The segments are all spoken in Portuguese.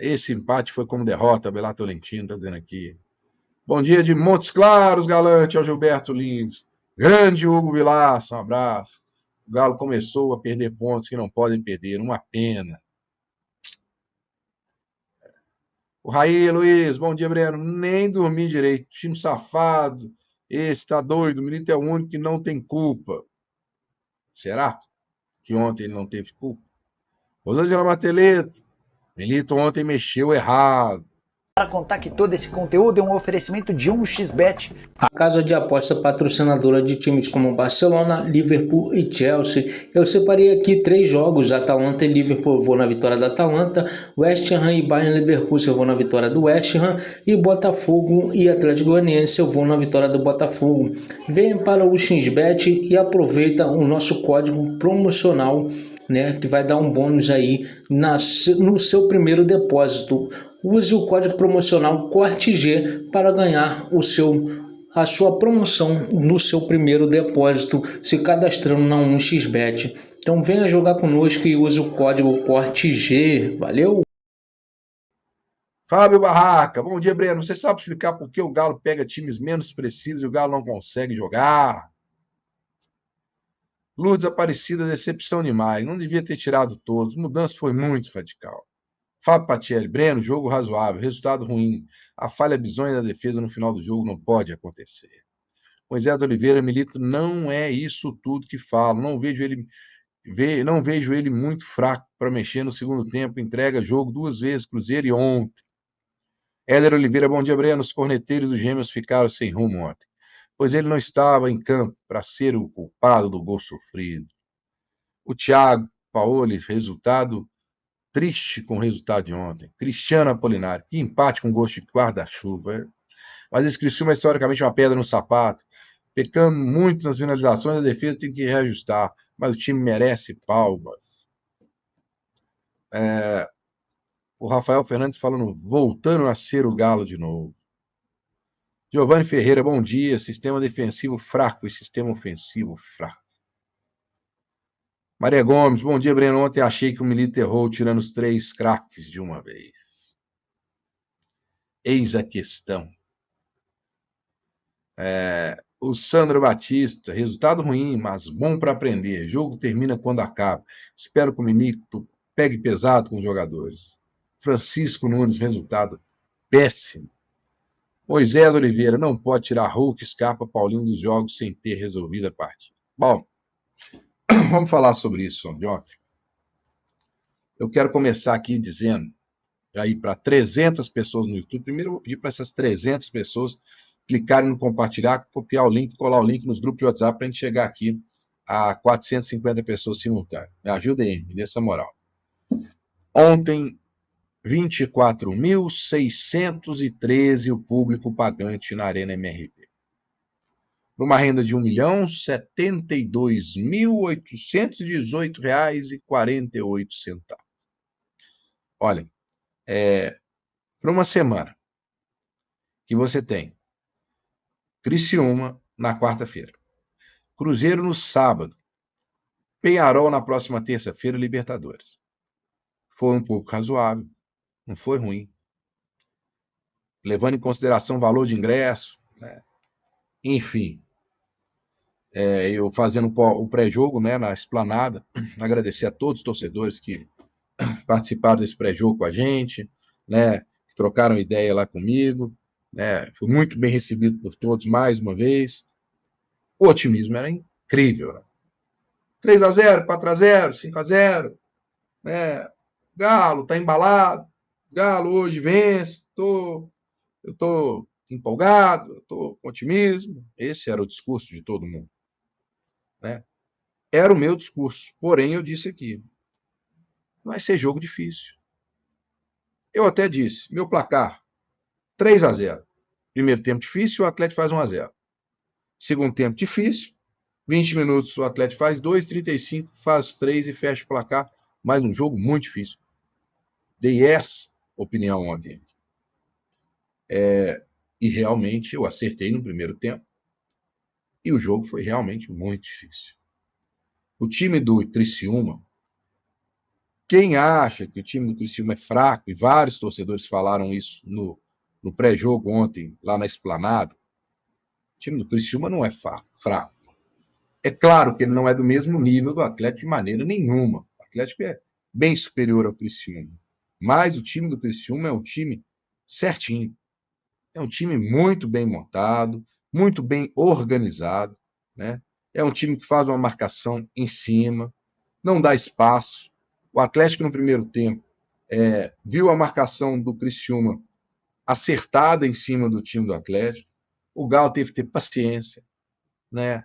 Esse empate foi como derrota, Belar Tolentino está dizendo aqui. Bom dia de Montes Claros, Galante, ao Gilberto Lins. Grande Hugo Vilaça, um abraço. O Galo começou a perder pontos que não podem perder, uma pena. O Raí, Luiz, bom dia, Breno. Nem dormi direito, time safado. Esse tá doido, o Milito é o único que não tem culpa. Será que ontem ele não teve culpa? Rosângela Mateleto, Milito ontem mexeu errado. Para contar que todo esse conteúdo é um oferecimento de 1xBet, a casa de aposta patrocinadora de times como Barcelona, Liverpool e Chelsea. Eu separei aqui 3 jogos: Atalanta e Liverpool, eu vou na vitória da Atalanta; West Ham e Bayern Leverkusen, eu vou na vitória do West Ham; e Botafogo e Atlético Goianiense, eu vou na vitória do Botafogo. Venha para o XBet e aproveita o nosso código promocional, né, que vai dar um bônus aí no seu primeiro depósito. Use o código promocional CORTEG para ganhar a sua promoção no seu primeiro depósito, se cadastrando na 1xBet. Então venha jogar conosco e use o código CORTEG. Valeu! Fábio Barraca, bom dia, Breno. Você sabe explicar por que o Galo pega times menos expressivos e o Galo não consegue jogar? Lourdes Aparecida, decepção demais. Não devia ter tirado todos. Mudança foi muito radical. Fábio Patielli, Breno, jogo razoável, resultado ruim. A falha bizonha da defesa no final do jogo não pode acontecer. Moisés Oliveira, Milito não é isso tudo que fala. Não vejo ele muito fraco para mexer no segundo tempo. Entrega jogo 2 vezes, Cruzeiro e ontem. Éder Oliveira, bom dia, Breno. Os corneteiros dos Gêmeos ficaram sem rumo ontem, pois ele não estava em campo para ser o culpado do gol sofrido. O Thiago Paoli, resultado triste com o resultado de ontem. Cristiano Apolinário, que empate com gosto de guarda-chuva. Mas esse Criciúma é historicamente uma pedra no sapato. Pecando muito nas finalizações, a defesa tem que reajustar. Mas o time merece palmas. O Rafael Fernandes falando, voltando a ser o Galo de novo. Giovanni Ferreira, bom dia. Sistema defensivo fraco e sistema ofensivo fraco. Maria Gomes, bom dia, Breno. Ontem achei que o Milito errou tirando os 3 craques de uma vez. Eis a questão. O Sandro Batista, resultado ruim, mas bom para aprender. Jogo termina quando acaba. Espero que o Milito pegue pesado com os jogadores. Francisco Nunes, resultado péssimo. Moisés Oliveira, não pode tirar Hulk, Scarpa, Paulinho dos jogos sem ter resolvido a partida. Bom, vamos falar sobre isso ontem. Eu quero começar aqui dizendo, aí para 300 pessoas no YouTube, primeiro eu vou pedir para essas 300 pessoas clicarem no compartilhar, copiar o link, colar o link nos grupos de WhatsApp para a gente chegar aqui a 450 pessoas simultâneas. Me ajuda aí, me dê essa moral. Ontem, 24.613 o público pagante na Arena MRV. Por uma renda de R$ 1.072.818,48. Olha, para uma semana que você tem Criciúma na quarta-feira, Cruzeiro no sábado, Peñarol na próxima terça-feira, Libertadores. Foi um pouco razoável, não foi ruim. Levando em consideração o valor de ingresso, né? Enfim, eu fazendo o pré-jogo, né, na esplanada, agradecer a todos os torcedores que participaram desse pré-jogo com a gente, né, que trocaram ideia lá comigo, né, fui muito bem recebido por todos mais uma vez. O otimismo era incrível, né? 3-0, 4-0, 5-0, né? Galo tá embalado, Galo hoje vence, eu tô empolgado, eu tô com otimismo. Esse era o discurso de todo mundo, né? Era o meu discurso, porém eu disse aqui, vai ser jogo difícil. Eu até disse, meu placar, 3-0. Primeiro tempo difícil, o Atlético faz 1-0. Segundo tempo difícil, 20 minutos o Atlético faz 2, 35 faz 3 e fecha o placar. Mais um jogo muito difícil. Dei essa opinião ontem. E realmente eu acertei no primeiro tempo. E o jogo foi realmente muito difícil. O time do Criciúma Quem acha que o time do Criciúma é fraco, e vários torcedores falaram isso no pré-jogo ontem, lá na Esplanada, o time do Criciúma não é fraco. É claro que ele não é do mesmo nível do Atlético de maneira nenhuma. O Atlético é bem superior ao Criciúma. Mas o time do Criciúma é um time certinho. É um time muito bem montado, muito bem organizado, né? É um time que faz uma marcação em cima, não dá espaço. O Atlético, no primeiro tempo, viu a marcação do Criciúma acertada em cima do time do Atlético. O Galo teve que ter paciência, né?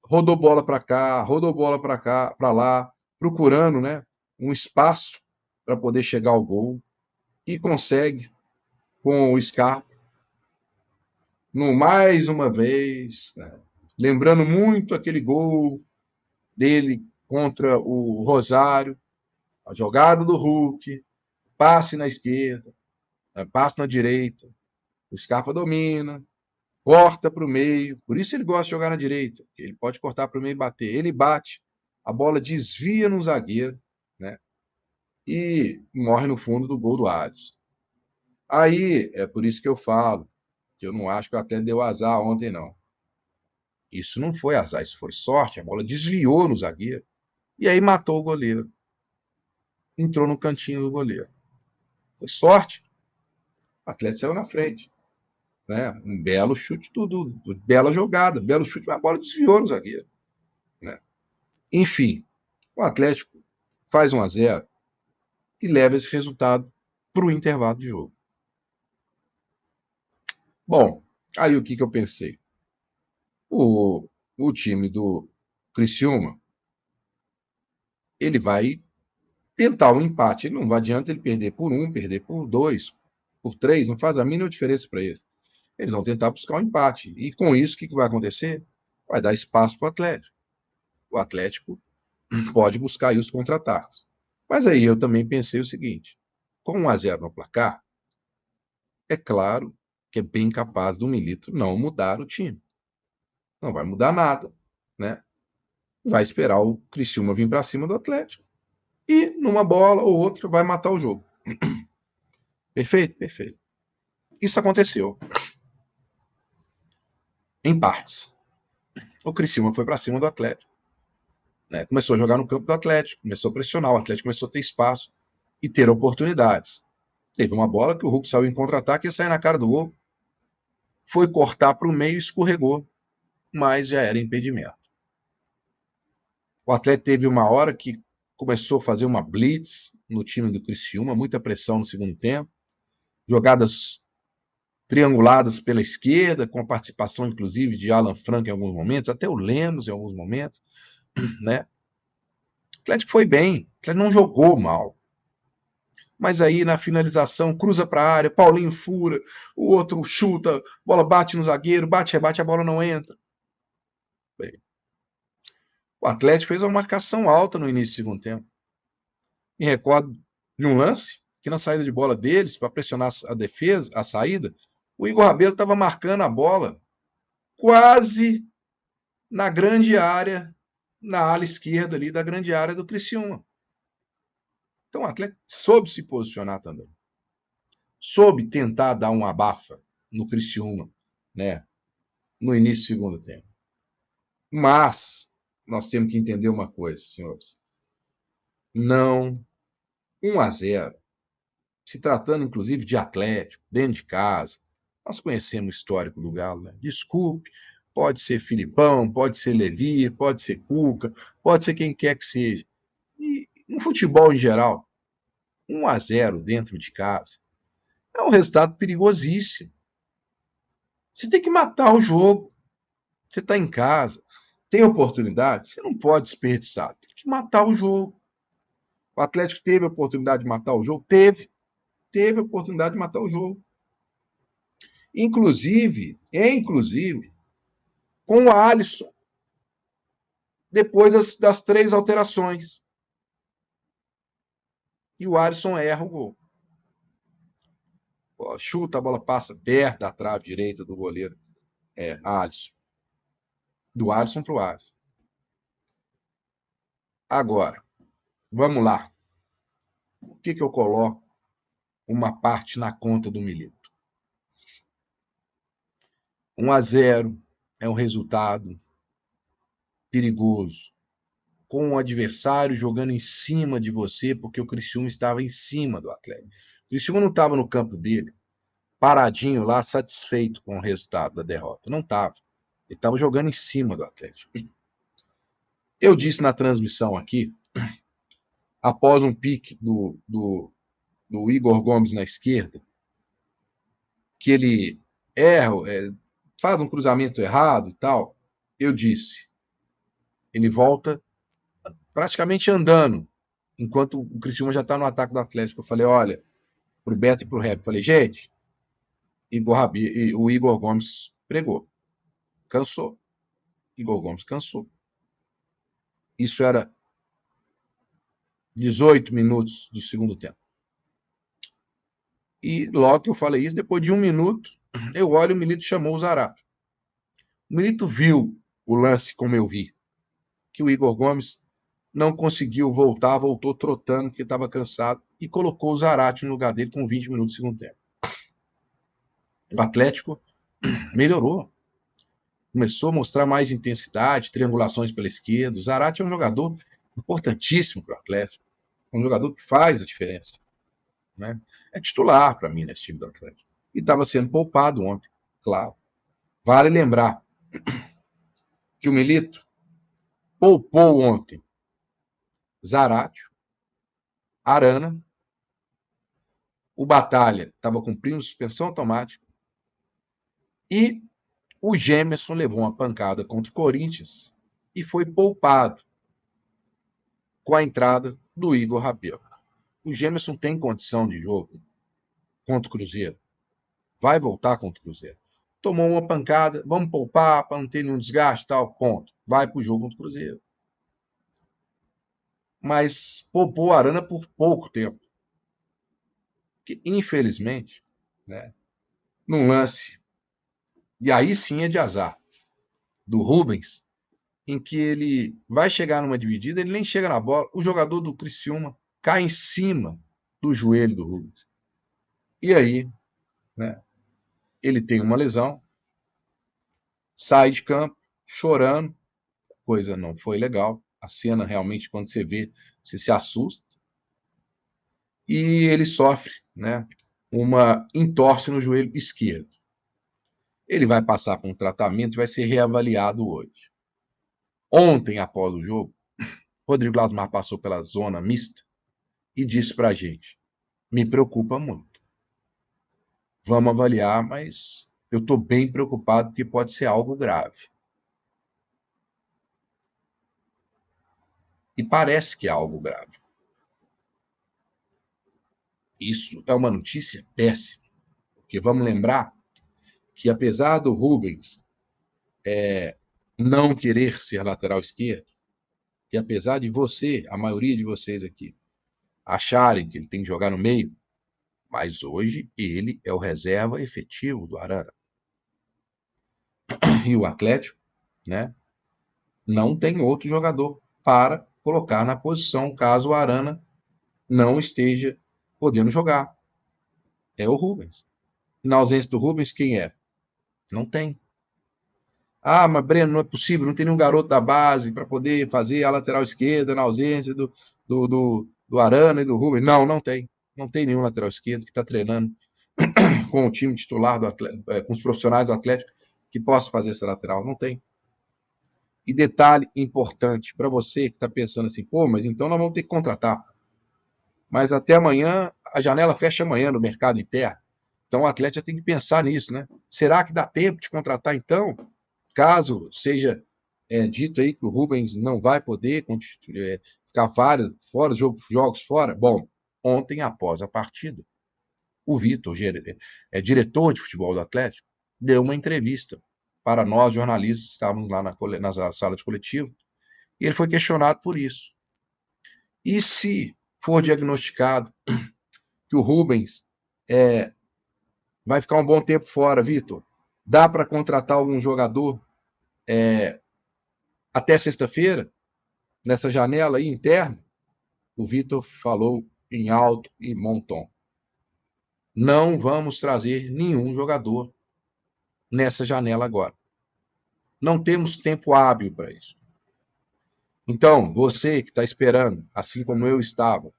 Rodou bola para cá, rodou bola para cá, para lá, procurando, né, um espaço para poder chegar ao gol e consegue com o Scarpa, mais uma vez, né, lembrando muito aquele gol dele contra o Rosário, a jogada do Hulk, passe na esquerda, passe na direita, o Scarpa domina, corta para o meio, por isso ele gosta de jogar na direita, ele pode cortar para o meio e bater. Ele bate, a bola desvia no zagueiro, né? E morre no fundo do gol do Alisson. Aí, é por isso que eu falo, que eu não acho que o Atlético deu azar ontem, não. Isso não foi azar, isso foi sorte, a bola desviou no zagueiro, e aí matou o goleiro. Entrou no cantinho do goleiro. Foi sorte. O Atlético saiu na frente. Né? Um belo chute, bela jogada, belo chute, mas a bola desviou no zagueiro. Né? Enfim, o Atlético faz 1-0 e leva esse resultado para o intervalo de jogo. Bom, aí o que eu pensei? O time do Criciúma, ele vai tentar um empate. Ele não vai adianta ele perder por 1, perder por 2, por 3, não faz a mínima diferença para eles. Eles vão tentar buscar um empate. E com isso, o que vai acontecer? Vai dar espaço para o Atlético. O Atlético pode buscar aí os contra-ataques. Mas aí eu também pensei o seguinte: com 1-0 no placar, é claro que é bem capaz do Milito não mudar o time. Não vai mudar nada, né? Vai esperar o Criciúma vir para cima do Atlético e numa bola ou outra vai matar o jogo. Perfeito? Perfeito. Isso aconteceu em partes. O Criciúma foi para cima do Atlético, né? Começou a jogar no campo do Atlético, começou a pressionar, o Atlético começou a ter espaço e ter oportunidades. Teve uma bola que o Hulk saiu em contra-ataque e saiu na cara do gol. Foi cortar para o meio e escorregou, mas já era impedimento. O Atlético teve uma hora que começou a fazer uma blitz no time do Criciúma, muita pressão no segundo tempo, jogadas trianguladas pela esquerda, com a participação inclusive de Alan Franco em alguns momentos, até o Lemos em alguns momentos, né? O Atlético foi bem, o Atlético não jogou mal. Mas aí na finalização, cruza para a área, Paulinho fura, o outro chuta, bola bate no zagueiro, bate, rebate, a bola não entra. Bem, o Atlético fez uma marcação alta no início do segundo tempo. Me recordo de um lance que na saída de bola deles, para pressionar a defesa, a saída, o Igor Rabelo estava marcando a bola quase na grande área, na ala esquerda ali da grande área do Criciúma. Então o Atlético soube se posicionar também. Soube tentar dar um abafa no Criciúma, né, no início do segundo tempo. Mas nós temos que entender uma coisa, senhores. Não, 1-0, se tratando inclusive de Atlético, dentro de casa, nós conhecemos o histórico do Galo, né? Desculpe, pode ser Filipão, pode ser Levi, pode ser Cuca, pode ser quem quer que seja. E no futebol em geral, 1-0 dentro de casa é um resultado perigosíssimo. Você tem que matar o jogo. Você está em casa, tem oportunidade, você não pode desperdiçar. Tem que matar o jogo. O Atlético teve a oportunidade de matar o jogo? Teve a oportunidade de matar o jogo. Inclusive, com o Alisson, depois das 3 alterações. E o Alisson erra o gol. Chuta, a bola passa perto da trave direita do goleiro Alisson. Do Alisson para o Alisson. Agora, vamos lá. Por que eu coloco uma parte na conta do Milito? 1-0 é um resultado perigoso, com o adversário jogando em cima de você, porque o Criciúma estava em cima do Atlético. O Criciúma não estava no campo dele, paradinho lá, satisfeito com o resultado da derrota. Não estava. Ele estava jogando em cima do Atlético. Eu disse na transmissão aqui, após um pique do Igor Gomes na esquerda, que ele erra, faz um cruzamento errado e tal, eu disse, ele volta praticamente andando, enquanto o Criciúma já está no ataque do Atlético. Eu falei, olha, pro Beto e pro Rap, falei, gente, o Igor Gomes pregou, cansou. Igor Gomes cansou. Isso era 18 minutos do segundo tempo. E logo que eu falei isso, depois de 1 minuto, eu olho e o Milito chamou o Zarate. O Milito viu o lance como eu vi, que o Igor Gomes não conseguiu voltar, voltou trotando porque estava cansado e colocou o Zarate no lugar dele com 20 minutos do segundo tempo. O Atlético melhorou. Começou a mostrar mais intensidade, triangulações pela esquerda. O Zarate é um jogador importantíssimo para o Atlético. É um jogador que faz a diferença. Né? É titular para mim nesse time do Atlético. E estava sendo poupado ontem, claro. Vale lembrar que o Milito poupou ontem Zaratio, Arana, o Batalha estava cumprindo suspensão automática e o Gemerson levou uma pancada contra o Corinthians e foi poupado com a entrada do Igor Rabelo. O Gemerson tem condição de jogo contra o Cruzeiro. Vai voltar contra o Cruzeiro. Tomou uma pancada, vamos poupar para não ter nenhum desgaste, tal, ponto. Vai para o jogo contra o Cruzeiro. Mas poupou a Arana por pouco tempo. Que, infelizmente, né, num lance, e aí sim é de azar, do Rubens, em que ele vai chegar numa dividida, ele nem chega na bola, o jogador do Criciúma cai em cima do joelho do Rubens. E aí, né, ele tem uma lesão, sai de campo, chorando, coisa não foi legal, a cena realmente, quando você vê, você se assusta, e ele sofre, né, uma entorse no joelho esquerdo. Ele vai passar por um tratamento e vai ser reavaliado hoje. Ontem, após o jogo, Rodrigo Lasmar passou pela zona mista e disse pra gente, me preocupa muito. Vamos avaliar, mas eu estou bem preocupado porque pode ser algo grave. E parece que é algo grave. Isso é uma notícia péssima, porque vamos lembrar que apesar do Rubens não querer ser lateral esquerdo, e apesar de você, a maioria de vocês aqui, acharem que ele tem que jogar no meio, mas hoje ele é o reserva efetivo do Arana. E o Atlético, né, não tem outro jogador para colocar na posição caso o Arana não esteja podendo jogar. É o Rubens. E na ausência do Rubens, quem é? Não tem. Ah, mas Breno, não é possível, não tem nenhum garoto da base para poder fazer a lateral esquerda na ausência do Arana e do Rubens. Não, não tem. Não tem nenhum lateral esquerdo que está treinando com o time titular do Atlético, com os profissionais do Atlético que possa fazer essa lateral. Não tem. E detalhe importante para você que está pensando assim, pô, mas então nós vamos ter que contratar. Mas até amanhã, a janela fecha amanhã no mercado interno. Então o Atlético tem que pensar nisso, né? Será que dá tempo de contratar então? Caso seja dito aí que o Rubens não vai poder ficar fora, jogos fora. Bom, ontem, após a partida, o Vitor, diretor de futebol do Atlético, deu uma entrevista para nós, jornalistas, que estávamos lá na sala de coletivo, e ele foi questionado por isso. E se for diagnosticado que o Rubens vai ficar um bom tempo fora, Vitor, dá para contratar algum jogador até sexta-feira, nessa janela aí interna? O Vitor falou em alto e bom tom. Não vamos trazer nenhum jogador nessa janela agora. Não temos tempo hábil para isso. Então, você que está esperando, assim como eu estava,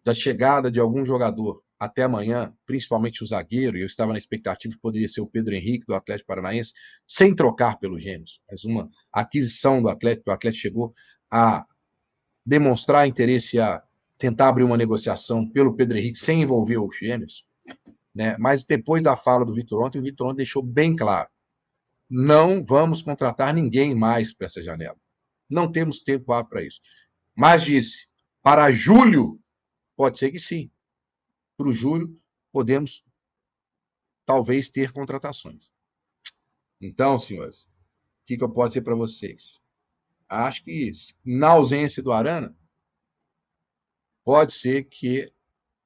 da chegada de algum jogador até amanhã, principalmente o zagueiro, e eu estava na expectativa que poderia ser o Pedro Henrique do Atlético Paranaense, sem trocar pelos Gêmeos, mas uma aquisição do Atlético, o Atlético chegou a demonstrar interesse a tentar abrir uma negociação pelo Pedro Henrique sem envolver os Gêmeos, né? Mas depois da fala do Vitor ontem, o Vitor ontem deixou bem claro, não vamos contratar ninguém mais para essa janela. Não temos tempo para isso. Mas disse, para julho, pode ser que sim. Para o julho, podemos talvez ter contratações. Então, senhores, o que eu posso dizer para vocês? Acho que na ausência do Arana, pode ser que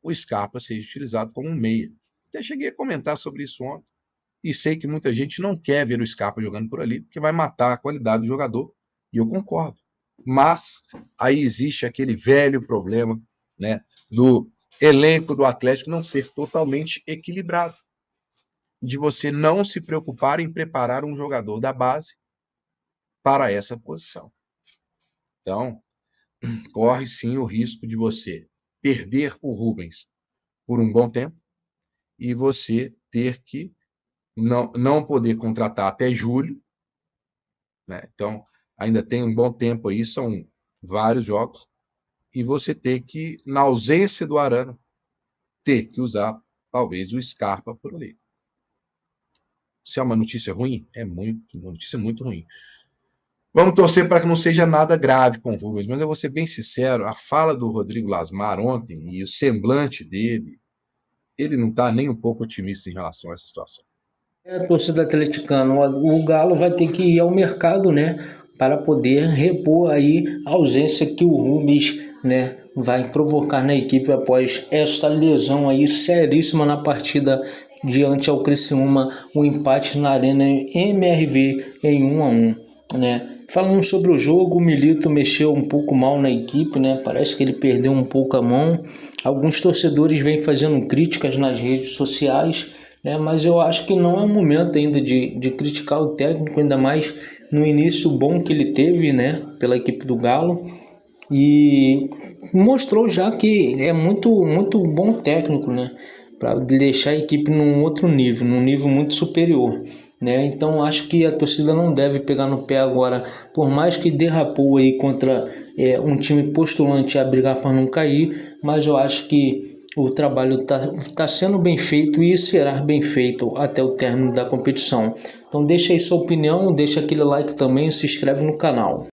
o Scarpa seja utilizado como um meia. Até cheguei a comentar sobre isso ontem. E sei que muita gente não quer ver o Scarpa jogando por ali, porque vai matar a qualidade do jogador. E eu concordo. Mas aí existe aquele velho problema, né, do elenco do Atlético não ser totalmente equilibrado. De você não se preocupar em preparar um jogador da base para essa posição. Então, corre sim o risco de você perder o Rubens por um bom tempo e você ter que não poder contratar até julho, né? Então, ainda tem um bom tempo aí, são vários jogos, e você ter que, na ausência do Arana, ter que usar, talvez, o Scarpa por ali. Se é uma notícia ruim, uma notícia muito ruim. Vamos torcer para que não seja nada grave com o Rubens, mas eu vou ser bem sincero, a fala do Rodrigo Lasmar ontem e o semblante dele, ele não está nem um pouco otimista em relação a essa situação. A torcida atleticana, o Galo vai ter que ir ao mercado, né, para poder repor aí a ausência que o Rubens, né, vai provocar na equipe após esta lesão aí seríssima na partida diante ao Criciúma, o empate na Arena MRV em 1-1, né. Falando sobre o jogo, o Milito mexeu um pouco mal na equipe, né, parece que ele perdeu um pouco a mão. Alguns torcedores vêm fazendo críticas nas redes sociais, né, mas eu acho que não é o momento ainda de criticar o técnico, ainda mais no início bom que ele teve, né, pela equipe do Galo, e mostrou já que é muito bom técnico, né, para deixar a equipe num outro nível, num nível muito superior, né. Então acho que a torcida não deve pegar no pé agora, por mais que derrapou aí contra um time postulante a brigar para não cair, mas eu acho que o trabalho tá sendo bem feito e será bem feito até o término da competição. Então deixa aí sua opinião, deixa aquele like também e se inscreve no canal.